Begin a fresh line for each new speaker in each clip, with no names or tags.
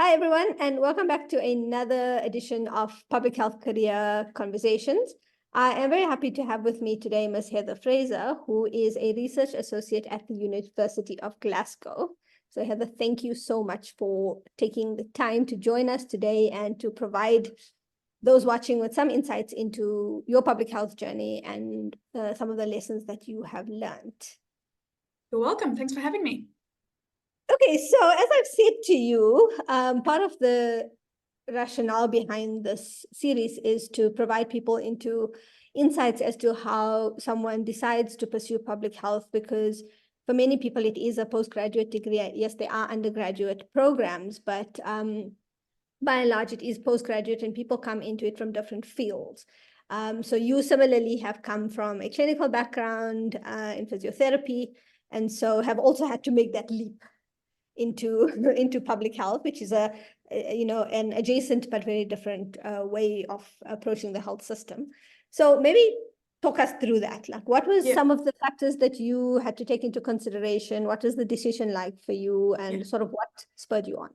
Hi, everyone, and welcome back to another edition of Public Health Career Conversations. I am very happy to have with me today Ms. Heather Fraser, who is a research associate at the University of Glasgow. So Heather, thank you so much for taking the time to join us today and to provide those watching with some insights into your public health journey and some of the lessons that you have learned.
You're welcome. Thanks for having me.
Okay, so as I've said to you, part of the rationale behind this series is to provide people into insights as to how someone decides to pursue public health, because for many people it is a postgraduate degree. Yes, there are undergraduate programs, but by and large it is postgraduate, and people come into it from different fields. So you similarly have come from a clinical background in physiotherapy, and so have also had to make that leap into public health, which is an adjacent but very different way of approaching the health system. So maybe talk us through that. Like, what was some of the factors that you had to take into consideration? What was the decision like for you, and sort of what spurred you on?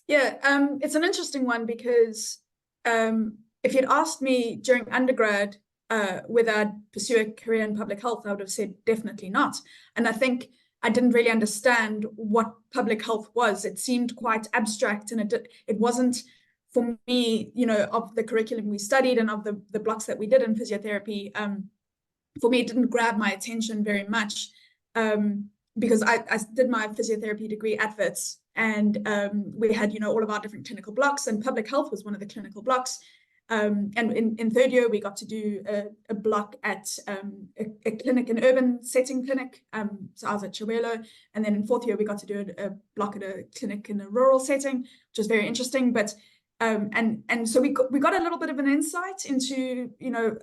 It's an interesting one because if you'd asked me during undergrad whether I'd pursue a career in public health, I would have said definitely not. And I think I didn't really understand what public health was. It seemed quite abstract, and it wasn't for me, of the curriculum we studied and of the blocks that we did in physiotherapy. For me, it didn't grab my attention very much because I did my physiotherapy degree at Wits, and we had, all of our different clinical blocks, and public health was one of the clinical blocks. And in third year, we got to do a block at a clinic, an urban setting clinic. So I was at Chawelo. And then in fourth year, we got to do a block at a clinic in a rural setting, which was very interesting. But and so we got a little bit of an insight into,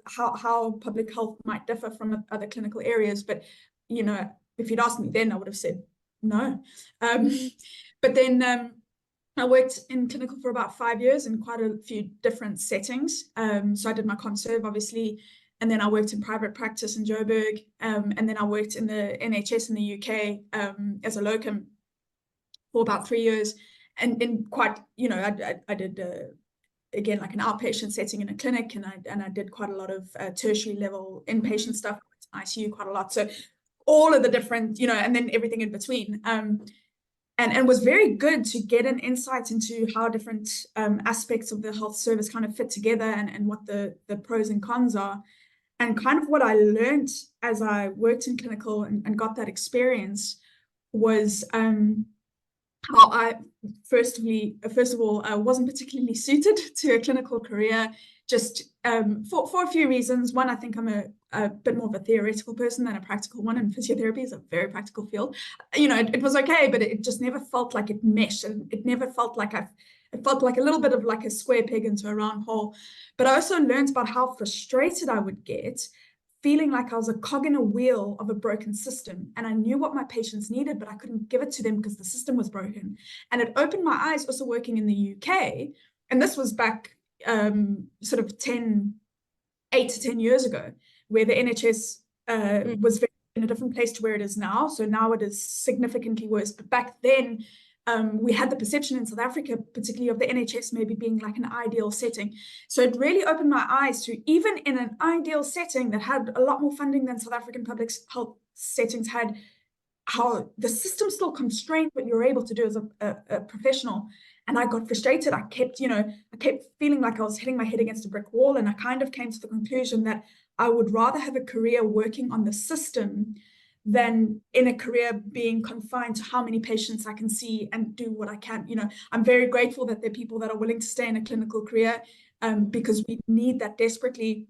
how public health might differ from other clinical areas. But, if you'd asked me then, I would have said no. But then I worked in clinical for about 5 years in quite a few different settings. So I did my conserve, obviously, and then I worked in private practice in Joburg, and then I worked in the NHS in the UK as a locum for about 3 years. And in quite, I did, again, like an outpatient setting in a clinic, and I did quite a lot of tertiary level inpatient stuff, ICU quite a lot. So all of the different, and then everything in between. And was very good to get an insight into how different aspects of the health service kind of fit together, and what the pros and cons are. And kind of what I learned as I worked in clinical and got that experience was how I, first of all, wasn't particularly suited to a clinical career, just for a few reasons. One, I think I'm a bit more of a theoretical person than a practical one, and physiotherapy is a very practical field. It was okay, but it just never felt like it meshed, and it never felt like it felt like a little bit of like a square peg into a round hole. But I also learned about how frustrated I would get, feeling like I was a cog in a wheel of a broken system, and I knew what my patients needed, but I couldn't give it to them because the system was broken. And it opened my eyes, also working in the UK, and this was back sort of 8 to 10 years ago, where the NHS was in a different place to where it is now. So now it is significantly worse. But back then, we had the perception in South Africa, particularly of the NHS maybe being like an ideal setting. So it really opened my eyes to, even in an ideal setting that had a lot more funding than South African public health settings had, how the system's still constrained what you're able to do as a professional. And I got frustrated. I kept feeling like I was hitting my head against a brick wall. And I kind of came to the conclusion that I would rather have a career working on the system than in a career being confined to how many patients I can see and do what I can. I'm very grateful that there are people that are willing to stay in a clinical career because we need that desperately,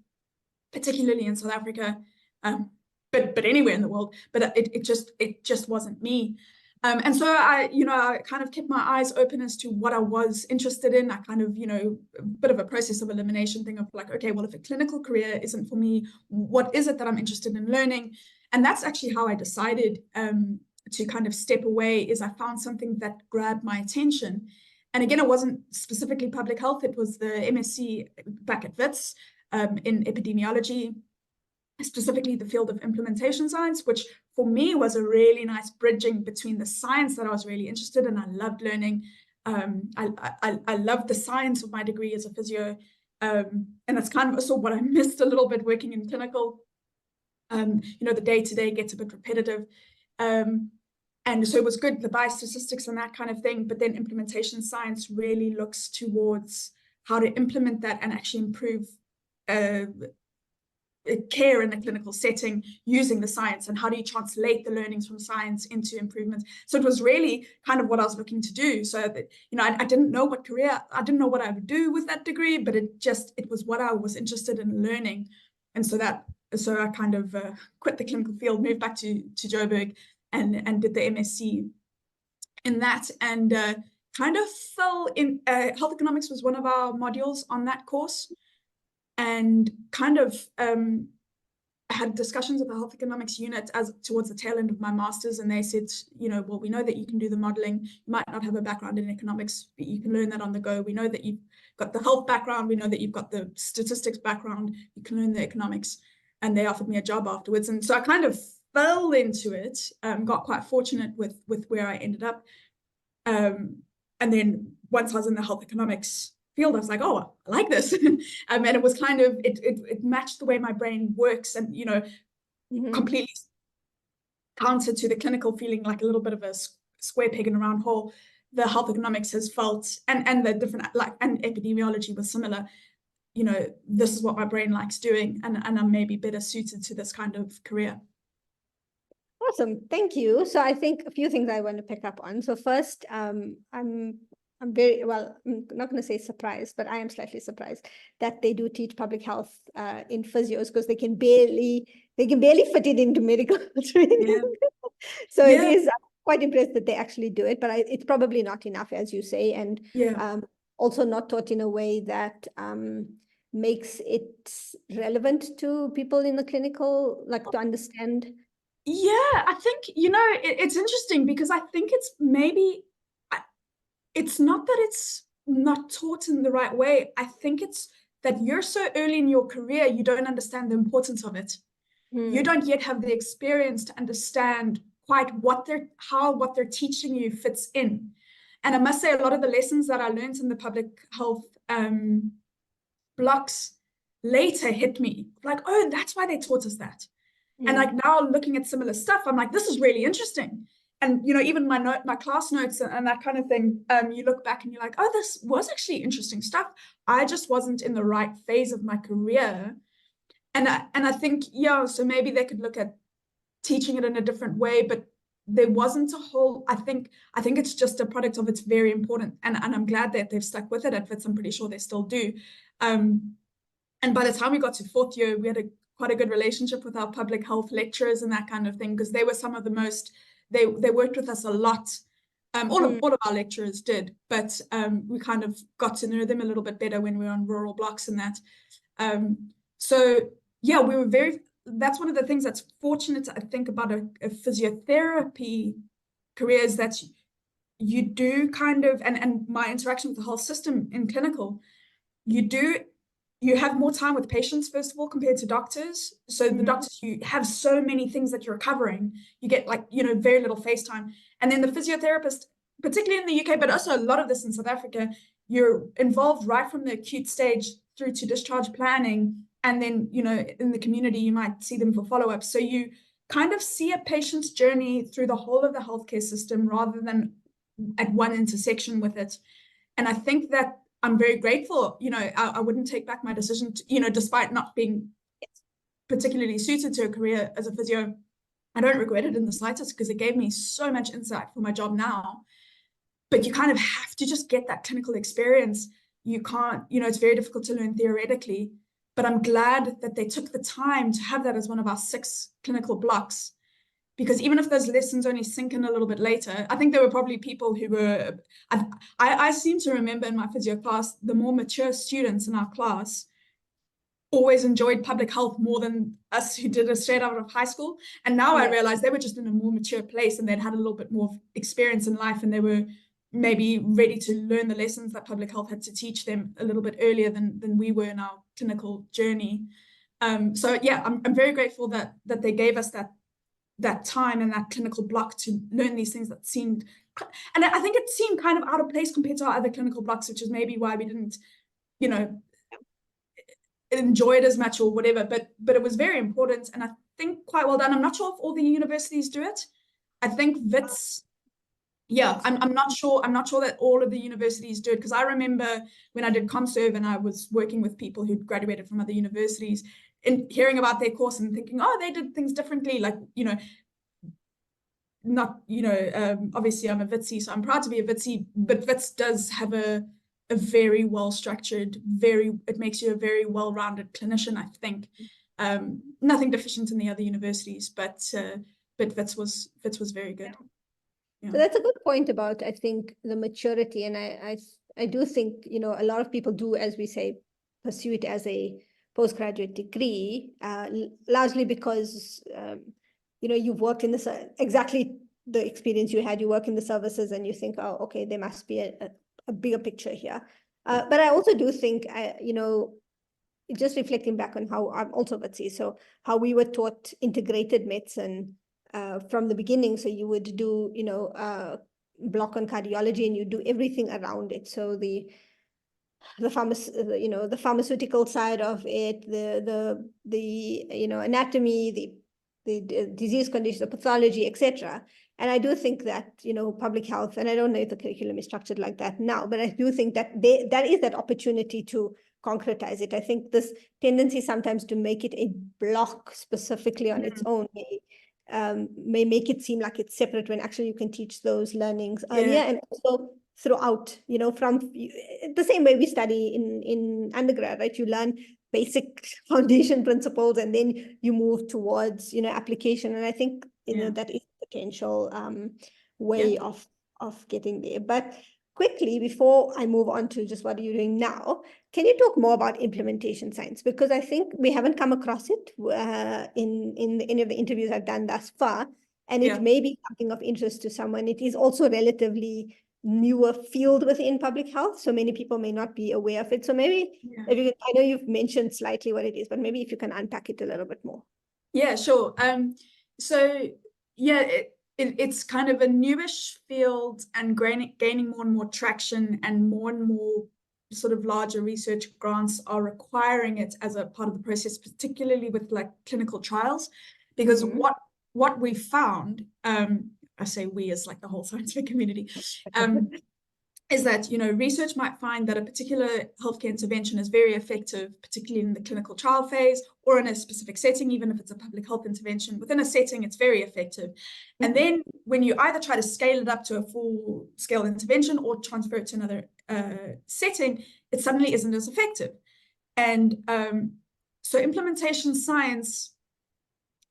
particularly in South Africa, but anywhere in the world. But it just wasn't me. And so I kind of kept my eyes open as to what I was interested in. I kind of, a bit of a process of elimination thing of like, okay, well, if a clinical career isn't for me, what is it that I'm interested in learning? And that's actually how I decided to kind of step away, is I found something that grabbed my attention. And again, it wasn't specifically public health. It was the MSc back at Wits in epidemiology, specifically the field of implementation science, which for me was a really nice bridging between the science that I was really interested in, I loved learning, I love the science of my degree as a physio, and that's kind of also what I missed a little bit working in clinical. The day-to-day gets a bit repetitive. And so it was good, the biostatistics and that kind of thing, but then implementation science really looks towards how to implement that and actually improve care in a clinical setting using the science, and how do you translate the learnings from science into improvements. So it was really kind of what I was looking to do. So that, I didn't know what career, I didn't know what I would do with that degree, but it was what I was interested in learning. And so I kind of quit the clinical field, moved back to Joburg, and did the MSc in that, and kind of fell in, health economics was one of our modules on that course, and kind of had discussions with the health economics unit as towards the tail end of my master's, and they said, well, we know that you can do the modeling, you might not have a background in economics, but you can learn that on the go. We know that you've got the health background, we know that you've got the statistics background, you can learn the economics. And they offered me a job afterwards, and so I kind of fell into it, got quite fortunate with where I ended up. And then once I was in the health economics field, I was like, oh, I like this. And it was kind of, it matched the way my brain works, and, completely counter to the clinical feeling like a little bit of a square peg in a round hole. The health economics has felt, and the different, and epidemiology was similar. This is what my brain likes doing, and I'm maybe better suited to this kind of career.
Awesome, thank you. So I think a few things I want to pick up on. So first, I'm very, well, I'm not going to say surprised, but I am slightly surprised that they do teach public health in physios, because they can barely fit it into medical training.
Yeah.
So it is, I'm quite impressed that they actually do it, but it's probably not enough, as you say, and also not taught in a way that makes it relevant to people in the clinical, like to understand.
Yeah, I think, it's interesting, because I think it's maybe, it's not that it's not taught in the right way. I think it's that you're so early in your career, you don't understand the importance of it. You don't yet have the experience to understand quite how what they're teaching you fits in. And I must say, a lot of the lessons that I learned in the public health blocks later hit me like, oh, that's why they taught us that. And like now looking at similar stuff, I'm like, this is really interesting. And, even my class notes and that kind of thing, you look back and you're like, oh, this was actually interesting stuff. I just wasn't in the right phase of my career. And I think, so maybe they could look at teaching it in a different way, but there wasn't a whole, I think it's just a product of it's very important. And I'm glad that they've stuck with it at Wits. I'm pretty sure they still do. And by the time we got to fourth year, we had quite a good relationship with our public health lecturers and that kind of thing, because they were some of the most, they worked with us a lot. All of our lecturers did, but we kind of got to know them a little bit better when we were on rural blocks and that. So yeah, we were that's one of the things that's fortunate, I think, about a physiotherapy career, is that you do kind of, and my interaction with the whole system in clinical, you have more time with patients, first of all, compared to doctors. So the doctors, you have so many things that you're covering. You get very little face time. And then the physiotherapist, particularly in the UK, but also a lot of this in South Africa, you're involved right from the acute stage through to discharge planning. And then, in the community, you might see them for follow-up. So you kind of see a patient's journey through the whole of the healthcare system rather than at one intersection with it. And I think that I'm very grateful. I wouldn't take back my decision to, despite not being particularly suited to a career as a physio. I don't regret it in the slightest, because it gave me so much insight for my job now. But you kind of have to just get that clinical experience. You can't, it's very difficult to learn theoretically, but I'm glad that they took the time to have that as one of our 6 clinical blocks. Because even if those lessons only sink in a little bit later, I think there were probably people who were, I seem to remember in my physio class, the more mature students in our class always enjoyed public health more than us who did it straight out of high school. And now I realize they were just in a more mature place, and they'd had a little bit more experience in life, and they were maybe ready to learn the lessons that public health had to teach them a little bit earlier than we were in our clinical journey. So yeah, I'm very grateful that they gave us that that time and that clinical block to learn these things that seemed, and I think it seemed kind of out of place compared to our other clinical blocks, which is maybe why we didn't, you know, enjoy it as much or whatever, but it was very important, and I think quite well done. I'm not sure if all the universities do it. I think Wits, yeah, I'm not sure. I'm not sure that all of the universities do it, because I remember when I did ComServe and I was working with people who'd graduated from other universities and hearing about their course and thinking, oh, they did things differently. Like, you know, not, you know, obviously I'm a Witsy, so I'm proud to be a Witsy, but Wits does have a very well-structured, it makes you a very well-rounded clinician, I think. Nothing deficient in the other universities, but Wits was very good. Yeah.
So that's a good point about, I think, the maturity. And I do think, you know, a lot of people do, as we say, pursue it as a postgraduate degree, largely because, you know, you've worked in this, exactly the experience you had, you work in the services and you think, oh, okay, there must be a bigger picture here. But I also do think, you know, just reflecting back on how I'm also Betsy, so how we were taught integrated medicine from the beginning. So you would do, you know, block on cardiology and you do everything around it. So the you know, the pharmaceutical side of it, the you know, anatomy, the disease condition, the pathology, etc. And I do think that, you know, public health, and I don't know if the curriculum is structured like that now, but I do think that that is that opportunity to concretize it. I think this tendency sometimes to make it a block specifically on its own may make it seem like it's separate, when actually you can teach those learnings earlier and also throughout, you know, from the same way we study in undergrad, right? You learn basic foundation principles and then you move towards, you know, application. And I think, you know, that is a potential way of getting there. But quickly, before I move on to just what are you doing now, can you talk more about implementation science? Because I think we haven't come across it in any of the interviews I've done thus far. And it may be something of interest to someone. It is also relatively newer field within public health, so many people may not be aware of it. So maybe if you, I know you've mentioned slightly what it is, but maybe if you can unpack it a little bit more.
Yeah, sure. So yeah, it's kind of a newish field and gaining more and more traction, and more sort of larger research grants are requiring it as a part of the process, particularly with like clinical trials, because what we found, I say we as like the whole scientific community, is that, you know, research might find that a particular healthcare intervention is very effective, particularly in the clinical trial phase or in a specific setting. Even if it's a public health intervention within a setting, it's very effective. And then when you either try to scale it up to a full scale intervention or transfer it to another setting, it suddenly isn't as effective. And so implementation science,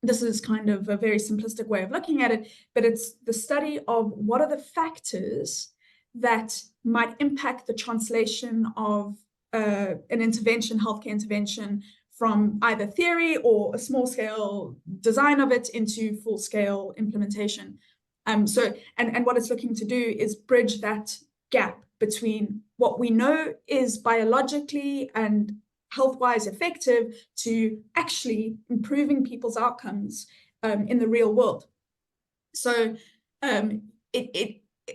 this is kind of a very simplistic way of looking at it, but it's the study of what are the factors that might impact the translation of an intervention, healthcare intervention, from either theory or a small scale design of it into full scale implementation. So what it's looking to do is bridge that gap between what we know is biologically and health-wise effective to actually improving people's outcomes in the real world. So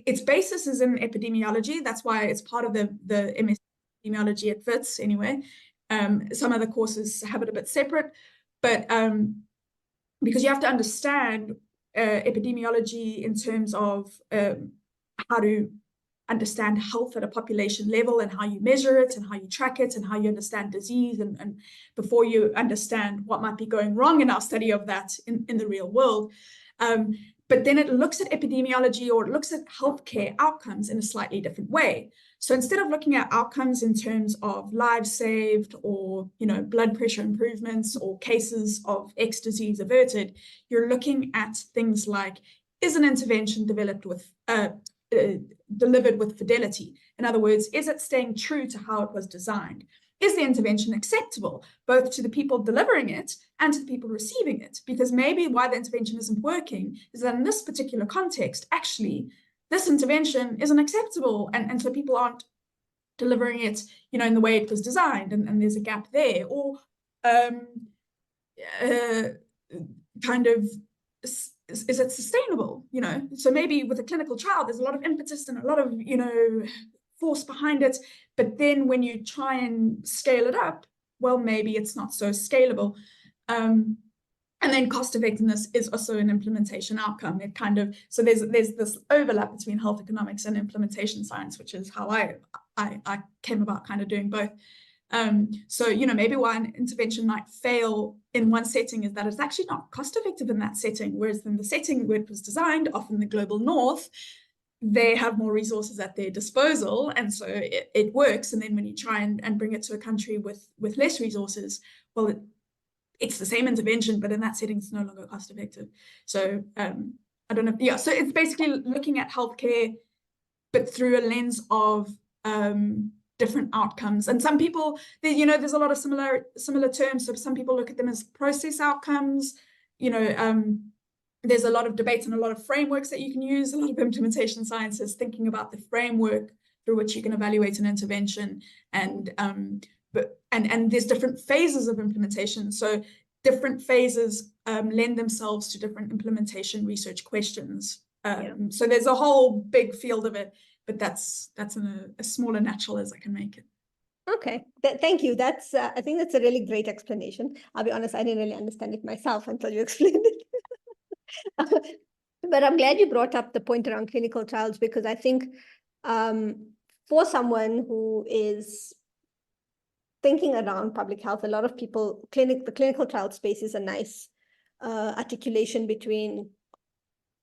its basis is in epidemiology. That's why it's part of the MS epidemiology at Wits anyway. Some other courses have it a bit separate, but because you have to understand epidemiology in terms of how to understand health at a population level and how you measure it and how you track it and how you understand disease, and before you understand what might be going wrong in our study of that in the real world. But then it looks at epidemiology, or it looks at healthcare outcomes in a slightly different way. So instead of looking at outcomes in terms of lives saved or, you know, blood pressure improvements or cases of X disease averted, you're looking at things like, is an intervention delivered with fidelity? In other words, is it staying true to how it was designed? Is the intervention acceptable, both to the people delivering it and to the people receiving it? Because maybe why the intervention isn't working is that in this particular context, actually, this intervention isn't acceptable. And so people aren't delivering it, you know, in the way it was designed, and there's a gap there. Or kind of is it sustainable? You know, so maybe with a clinical trial, there's a lot of impetus and a lot of, you know, force behind it. But then when you try and scale it up, well, maybe it's not so scalable. And then cost effectiveness is also an implementation outcome. It kind of, so there's this overlap between health economics and implementation science, which is how I came about kind of doing both. So, you know, maybe why an intervention might fail in one setting is that it's actually not cost effective in that setting, whereas in the setting where it was designed, often the global north, they have more resources at their disposal, and so it works. And then when you try and bring it to a country with less resources, well, it's the same intervention, but in that setting, it's no longer cost effective. So I don't know. Yeah, so it's basically looking at healthcare, but through a lens of different outcomes. And some people, you know, there's a lot of similar terms. So some people look at them as process outcomes. You know, there's a lot of debates and a lot of frameworks that you can use. A lot of implementation scientists thinking about the framework through which you can evaluate an intervention, and there's different phases of implementation. So different phases lend themselves to different implementation research questions. So there's a whole big field of it, but that's a small and natural as I can make it.
Okay, thank you. That's I think that's a really great explanation. I'll be honest, I didn't really understand it myself until you explained it. But I'm glad you brought up the point around clinical trials, because I think for someone who is thinking around public health, a lot of people, the clinical trial space is a nice articulation between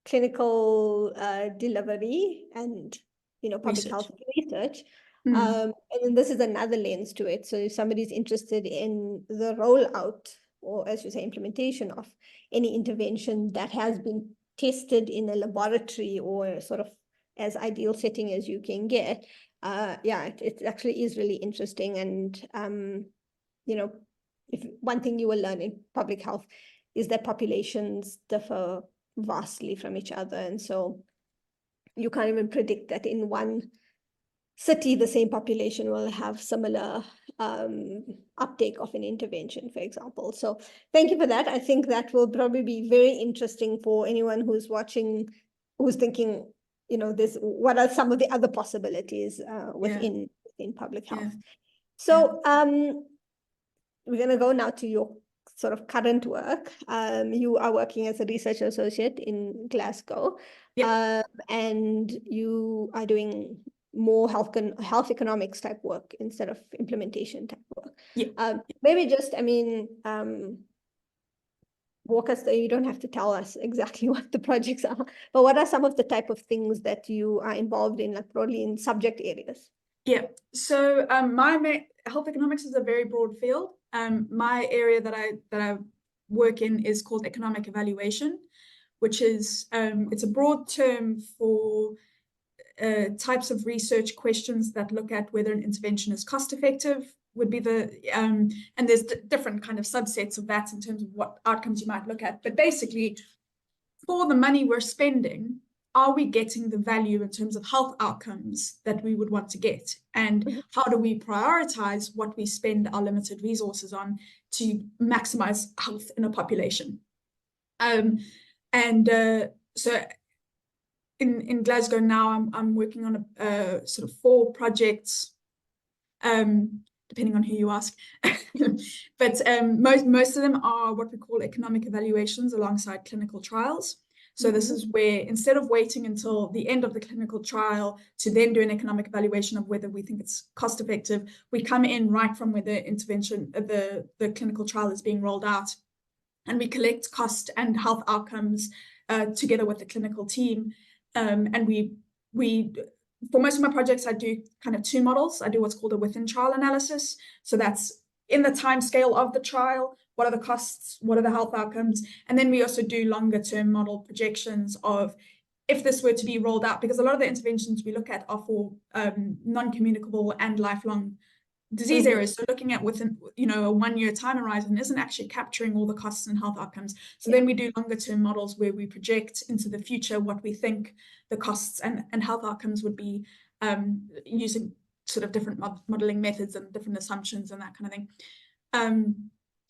clinical delivery and, you know, public health research. And then this is another lens to it. So if somebody's interested in the rollout, or as you say, implementation of any intervention that has been tested in a laboratory or sort of as ideal setting as you can get, it actually is really interesting. And you know, if one thing you will learn in public health is that populations differ vastly from each other, and so you can't even predict that in one city the same population will have similar uptake of an intervention, for example. So thank you for that. I think that will probably be very interesting for anyone who's watching, who's thinking, you know, what are some of the other possibilities within public health. So we're going to go now to your sort of current work. You are working as a research associate in Glasgow, and you are doing more health economics type work instead of implementation type work. Maybe just, walk us through. You don't have to tell us exactly what the projects are, but what are some of the type of things that you are involved in, like broadly in subject areas?
So my health economics is a very broad field. My area that I work in is called economic evaluation, which is it's a broad term for types of research questions that look at whether an intervention is cost effective, would be and there's different kind of subsets of that in terms of what outcomes you might look at. But basically, for the money we're spending, are we getting the value in terms of health outcomes that we would want to get? And how do we prioritize what we spend our limited resources on to maximize health in a population? So in Glasgow now, I'm working on a sort of 4 projects, depending on who you ask. But most of them are what we call economic evaluations alongside clinical trials. So this is where, instead of waiting until the end of the clinical trial to then do an economic evaluation of whether we think it's cost effective, we come in right from where the intervention, the clinical trial is being rolled out, and we collect cost and health outcomes together with the clinical team. And we for most of my projects, I do kind of 2 models. I do what's called a within trial analysis. So that's in the time scale of the trial. What are the costs? What are the health outcomes? And then we also do longer term model projections of if this were to be rolled out, because a lot of the interventions we look at are for non-communicable and lifelong disease areas. So looking at within, a 1-year time horizon isn't actually capturing all the costs and health outcomes. So then we do longer term models where we project into the future what we think the costs and health outcomes would be, using sort of different modeling methods and different assumptions and that kind of thing.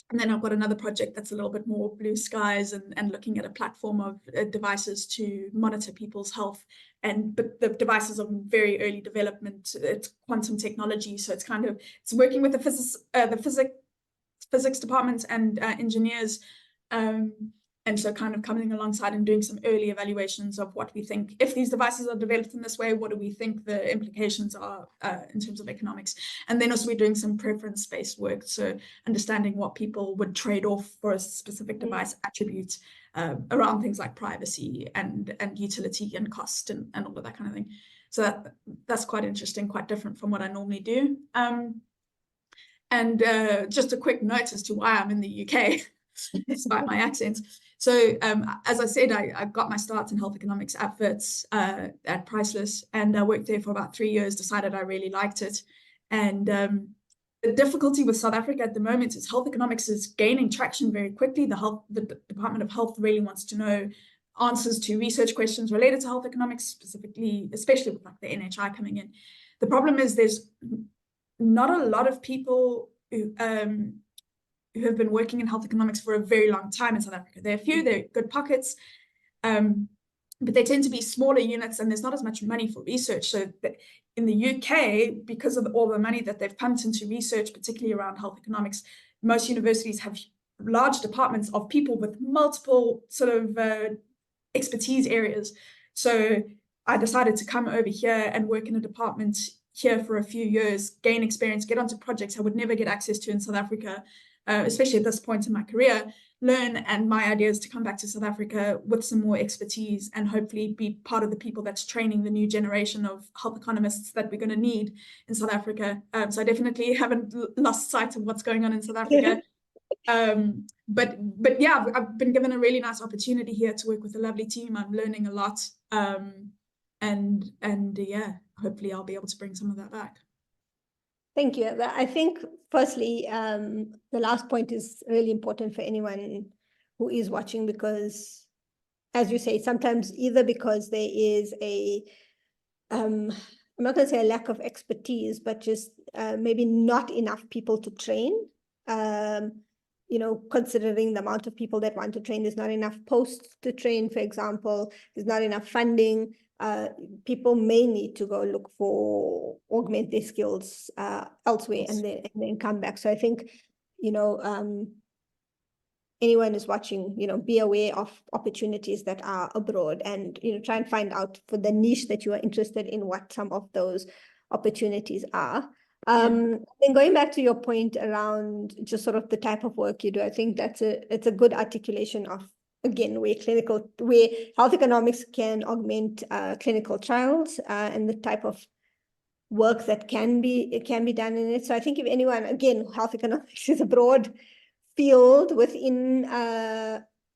And then I've got another project that's a little bit more blue skies and looking at a platform of devices to monitor people's health. But the devices are very early development. It's quantum technology, so it's working with the physics department and engineers. And so kind of coming alongside and doing some early evaluations of what we think, if these devices are developed in this way, what do we think the implications are in terms of economics? And then also we're doing some preference-based work, so understanding what people would trade off for a specific device attribute around things like privacy and utility and cost and all of that kind of thing. So that's quite interesting, quite different from what I normally do. And just a quick note as to why I'm in the UK, despite my accent. So as I said, I got my start in health economics at Wits at Priceless, and I worked there for about 3 years, decided I really liked it. And the difficulty with South Africa at the moment is health economics is gaining traction very quickly. The Department of Health really wants to know answers to research questions related to health economics, specifically, especially with like the NHI coming in. The problem is there's not a lot of people who have been working in health economics for a very long time in South Africa. There are a few, there are good pockets, but they tend to be smaller units and there's not as much money for research. So in the UK, because of all the money that they've pumped into research, particularly around health economics, most universities have large departments of people with multiple sort of expertise areas. So I decided to come over here and work in a department here for a few years, gain experience, get onto projects I would never get access to in South Africa, especially at this point in my career, learn, and my idea is to come back to South Africa with some more expertise and hopefully be part of the people that's training the new generation of health economists that we're going to need in South Africa. So I definitely haven't lost sight of what's going on in South Africa. But yeah, I've been given a really nice opportunity here to work with a lovely team. I'm learning a lot. And yeah, hopefully I'll be able to bring some of that back.
Thank you. I think, firstly, the last point is really important for anyone who is watching, because, as you say, sometimes either because there is I'm not going to say a lack of expertise, but just maybe not enough people to train. Considering the amount of people that want to train, there's not enough posts to train, for example, there's not enough funding. People may need to go look for, augment their skills elsewhere, and then come back. So I think, anyone who's watching, be aware of opportunities that are abroad, and, try and find out for the niche that you are interested in, what some of those opportunities are. Then going back to your point around just sort of the type of work you do, I think it's a good articulation of, again, where health economics can augment clinical trials and the type of work that can be done in it. So I think if anyone, again, health economics is a broad field within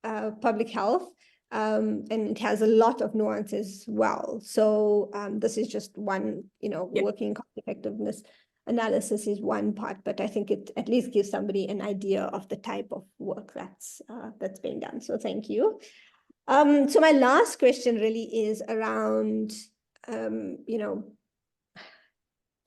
public health, and it has a lot of nuances as well. So this is just one, working cost effectiveness analysis is one part, but I think it at least gives somebody an idea of the type of work that's being done. So thank you. So my last question really is around,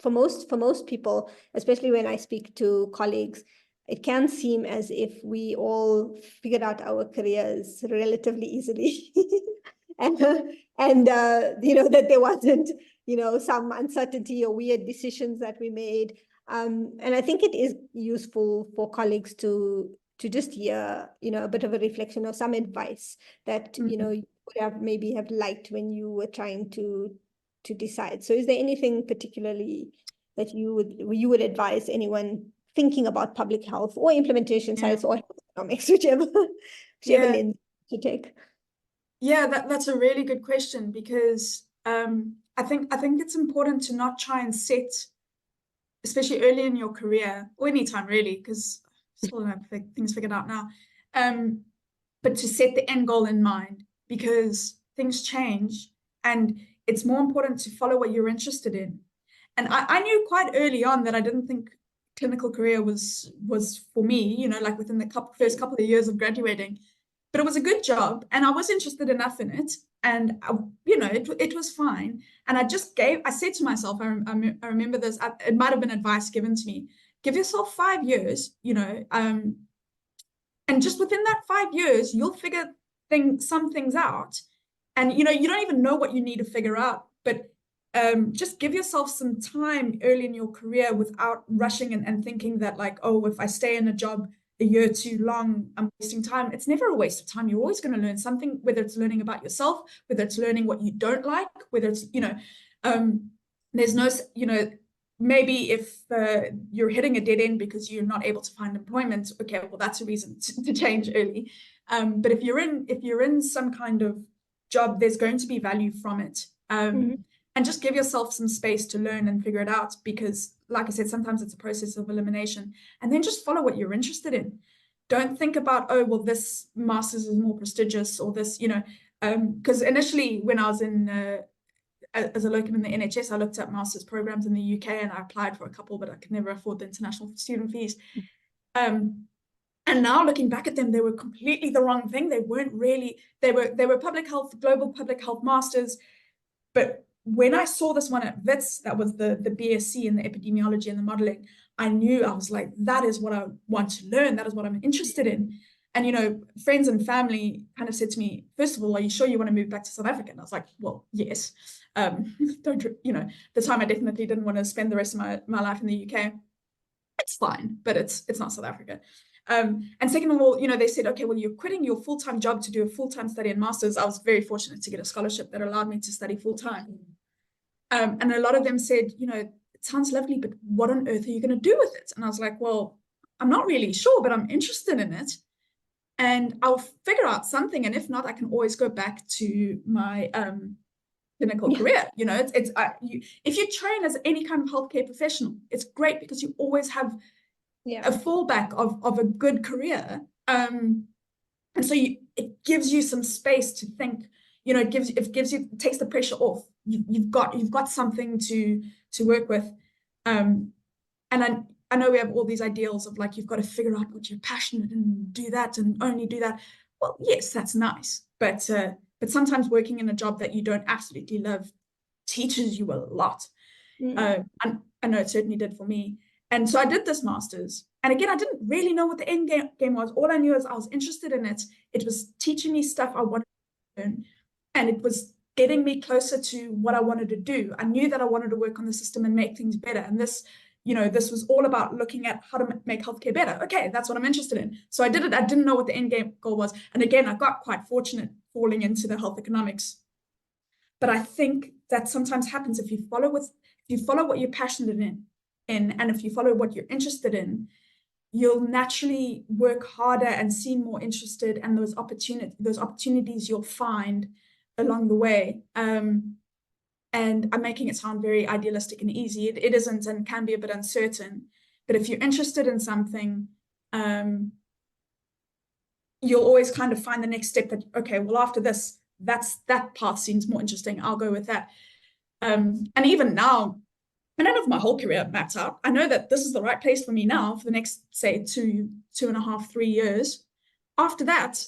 for most people, especially when I speak to colleagues, it can seem as if we all figured out our careers relatively easily. and that there wasn't, some uncertainty or weird decisions that we made. And I think it is useful for colleagues to just hear, a bit of a reflection or some advice that, you would maybe have liked when you were trying to decide. So is there anything particularly that you would advise anyone thinking about public health or implementation science or economics, whichever lens to take?
Yeah, that's a really good question, because I think it's important to not try and set, especially early in your career, or anytime really, because I still don't have things figured out now, but to set the end goal in mind, because things change and it's more important to follow what you're interested in. And I knew quite early on that I didn't think clinical career was for me, like within the first couple of years of graduating. But it was a good job and I was interested enough in it, and it was fine. And I said to myself, I remember this, it might have been advice given to me, give yourself 5 years, And just within that 5 years, you'll figure some things out. And, you don't even know what you need to figure out, but just give yourself some time early in your career without rushing and thinking that like, oh, if I stay in a job a year too long, I'm wasting time. It's never a waste of time. You're always going to learn something, whether it's learning about yourself, whether it's learning what you don't like, whether it's, there's no, maybe if you're hitting a dead end because you're not able to find employment, okay, well, that's a reason to change early. But if you're in some kind of job, there's going to be value from it. And just give yourself some space to learn and figure it out, because like I said, sometimes it's a process of elimination. And then just follow what you're interested in. Don't think about, oh, well, this master's is more prestigious, or this, because initially when I was as a locum in the NHS, I looked at master's programs in the UK and I applied for a couple, but I could never afford the international student fees. And now looking back at them, they were completely the wrong thing. They weren't really, they were public health, global public health masters. But when I saw this one at WITS, that was the BSc in the epidemiology and the modeling, I knew, I was like, that is what I want to learn. That is what I'm interested in. And, friends and family kind of said to me, first of all, are you sure you want to move back to South Africa? And I was like, well, yes. The time I definitely didn't want to spend the rest of my life in the UK. It's fine, but it's not South Africa. And second of all, they said, okay, well, you're quitting your full-time job to do a full-time study and master's. I was very fortunate to get a scholarship that allowed me to study full-time. And a lot of them said, it sounds lovely, but what on earth are you going to do with it? And I was like, well, I'm not really sure, but I'm interested in it. And I'll figure out something. And if not, I can always go back to my clinical career. If you train as any kind of healthcare professional, it's great because you always have a fallback of a good career. And so it gives you some space to think, it takes the pressure off. You've got something to work with. And I know we have all these ideals of like, you've got to figure out what you're passionate and do that and only do that. Well, yes, that's nice. But sometimes working in a job that you don't absolutely love teaches you a lot. And I know it certainly did for me. And so I did this master's. And again, I didn't really know what the end game was. All I knew is I was interested in it. It was teaching me stuff I wanted to learn. And it was getting me closer to what I wanted to do. I knew that I wanted to work on the system and make things better. And this was all about looking at how to make healthcare better. Okay, that's what I'm interested in. So I did it. I didn't know what the end game goal was. And again, I got quite fortunate falling into the health economics. But I think that sometimes happens if you follow what you're passionate in, and if you follow what you're interested in, you'll naturally work harder and seem more interested, and those opportunities you'll find along the way. And I'm making it sound very idealistic and easy. It isn't, and can be a bit uncertain. But if you're interested in something, you'll always kind of find the next step that, okay, well, after this, that path seems more interesting. I'll go with that. And even now, I don't know if my whole career maps out. I know that this is the right place for me now for the next, say, 2.5, 3 years. After that,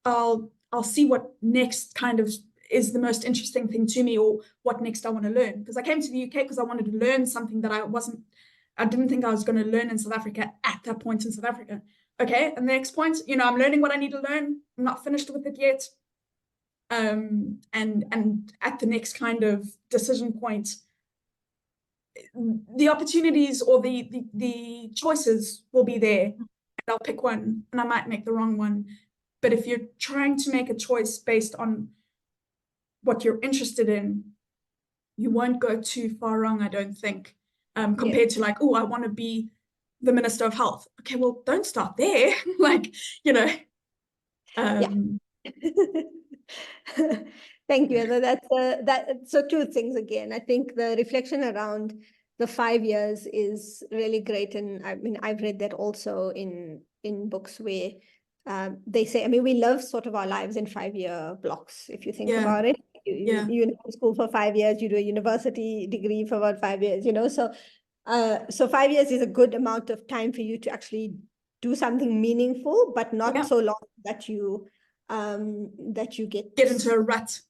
I'll see what next kind of is the most interesting thing to me, or what next I want to learn. Because I came to the UK because I wanted to learn something that I didn't think I was going to learn in South Africa at that point in South Africa. Okay, and the next point, I'm learning what I need to learn. I'm not finished with it yet. And at the next kind of decision point, the opportunities or the choices will be there, and I'll pick one, and I might make the wrong one. But if you're trying to make a choice based on what you're interested in, you won't go too far wrong, I don't think, compared to like, oh, I want to be the Minister of Health. Okay, well, don't start there.
Thank you, Heather. So two things again. I think the reflection around the 5 years is really great. And I mean, I've read that also in books where they say, I mean, we live sort of our lives in 5-year blocks, if you think about it. You're in school for 5 years, you do a university degree for about 5 years, so 5 years is a good amount of time for you to actually do something meaningful, but not so long that you get
into a rut.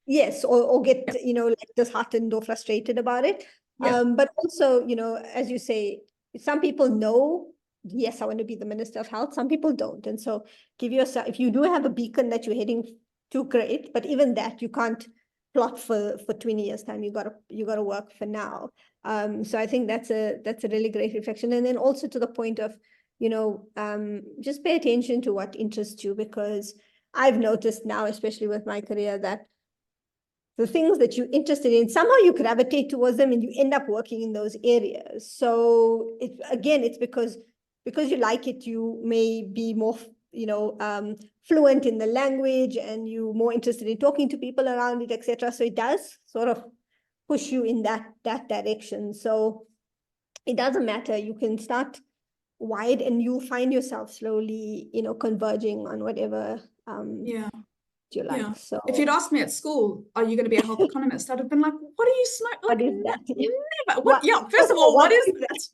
Yes, or get like disheartened or frustrated about it. But also, as you say, some people know yes, I want to be the Minister of Health. Some people don't. And so give yourself, if you do have a beacon that you're heading to, great, but even that you can't plot for 20 years time. You gotta work for now. So I think that's a really great reflection. And then also to the point of, just pay attention to what interests you, because I've noticed now, especially with my career, that the things that you're interested in, somehow you gravitate towards them and you end up working in those areas. So it's because you like it, you may be more, fluent in the language, and you're more interested in talking to people around it, etc. So it does sort of push you in that direction. So it doesn't matter. You can start wide and you find yourself slowly, converging on whatever you like.
Yeah.
So
if you'd asked me at school, are you going to be a health economist? I'd have been like, what are you smoking? Like,
what is that?
never. What? Yeah. First of all, what is that?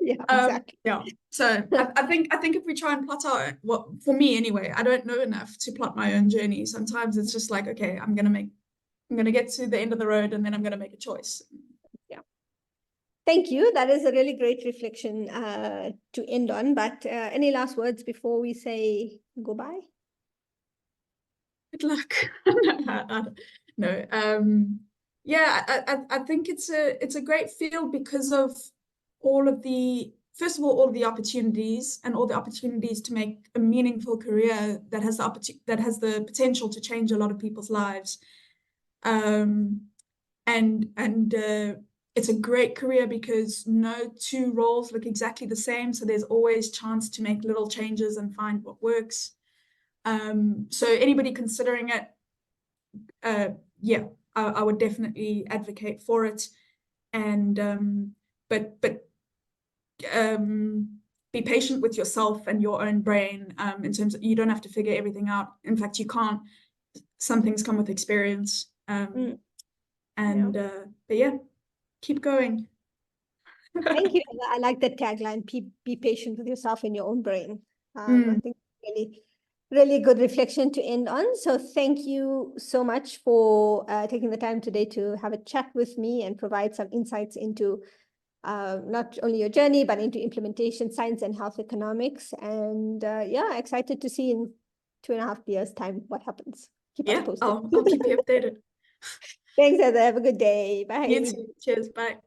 Yeah, exactly.
Yeah. So I think if we try and plot out for me anyway, I don't know enough to plot my own journey. Sometimes it's just like, okay, I'm gonna get to the end of the road and then I'm gonna make a choice.
Yeah. Thank you. That is a really great reflection to end on. But any last words before we say goodbye?
Good luck. No. I think it's a great field because of all of the opportunities and all the opportunities to make a meaningful career that has the potential to change a lot of people's lives. It's a great career because no two roles look exactly the same, so there's always chance to make little changes and find what works. So anybody considering it, I would definitely advocate for it. And but be patient with yourself and your own brain, in terms of you don't have to figure everything out. In fact, you can't. Some things come with experience. But yeah, keep going.
Thank you. I like that tagline, be patient with yourself and your own brain. I think really good reflection to end on. So thank you so much for taking the time today to have a chat with me and provide some insights into not only your journey, but into implementation science and health economics. And excited to see in 2.5 years' time what happens. Keep us posted.
I'll keep you updated.
Thanks, Heather. Have a good day. Bye.
You too. Cheers. Bye.